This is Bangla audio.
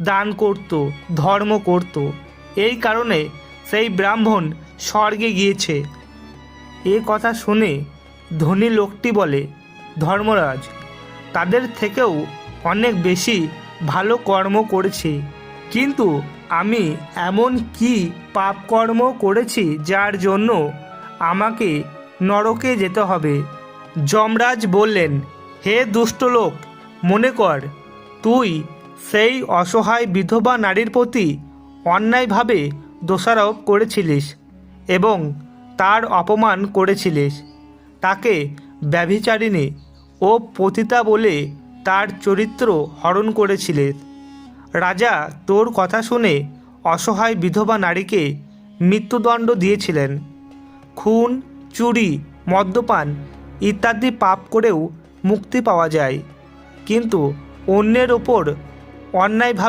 দান করত, ধর্ম করত। এই কারণে সেই ব্রাহ্মণ স্বর্গে গিয়েছে। এ কথা শুনে ধনী লোকটি বলে, ধর্মরাজ, তাদের থেকেও অনেক বেশি ভালো কর্ম করেছি, কিন্তু আমি এমন কি পাপ কর্ম করেছি যার জন্য আমাকে নরকে যেতে হবে? যমরাজ বললেন, হে দুষ্ট লোক, মনে কর তুই সেই অসহায় বিধবা নারীর প্রতি অন্যায়ভাবে দোষারোপ করেছিলিস এবং তার অপমান করেছিলিস। তাকে ব্যভিচারিণী ও পতিতা বলে তার চরিত্র হরণ করেছিলিস। রাজা তোর কথা শুনে অসহায় বিধবা নারীকে মৃত্যুদণ্ড দিয়েছিলেন। খুন, চুরি, মদ্যপান ইত্যাদি পাপ করেও মুক্তি পাওয়া যায়, কিন্তু অন্যের ওপর অন্যায়ভাবে